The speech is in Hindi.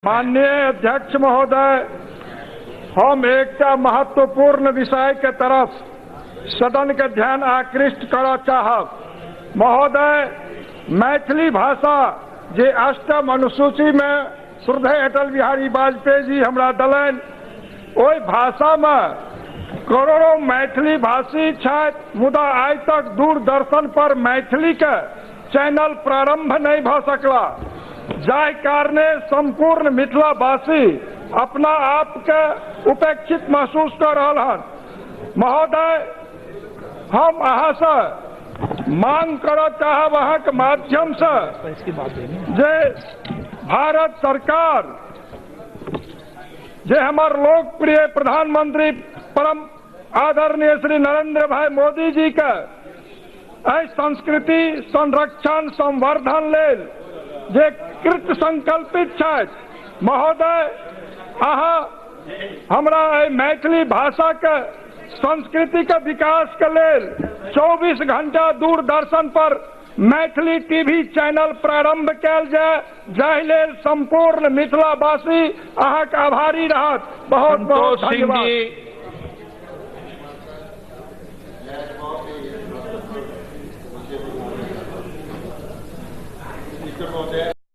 माननीय अध्यक्ष महोदय, हम एकटा महत्वपूर्ण विषय के तरफ सदन के ध्यान आकृष्ट करऽ चाहब। महोदय, मैथिली भाषा जे 8म अनुसूची में श्रद्धेय अटल बिहारी वाजपेयी जी हमरा दलनि, ओहि भाषा में करोड़ों मैथिली भाषी छथि, मुदा आइ तक दूरदर्शन पर मैथिली के चैनल प्रारंभ नहीं भ सकला, जाहि कारणे संपूर्ण मिथिलावासी अपना आप के उपेक्षित महसूस कर रहल हन। महोदय, हम अहाँ से मांग करऽ चाहब अहाँ के माध्यम से जे भारत सरकार जे हमार लोकप्रिय प्रधानमंत्री परम आदरणीय श्री नरेंद्र भाई मोदी जी के संस्कृति संरक्षण संवर्धन लेल जे कृत संकल्पित छथि। महोदय, अहाँ हमरा मैथिली भाषा के संस्कृति के विकास के लेल 24 घंटा दूरदर्शन पर मैथिली टीवी चैनल प्रारंभ कैल जाय, जाहि लेल संपूर्ण मिथिलावासी अहाँ के आभारी रहत। बहुत बहुत धन्यवाद।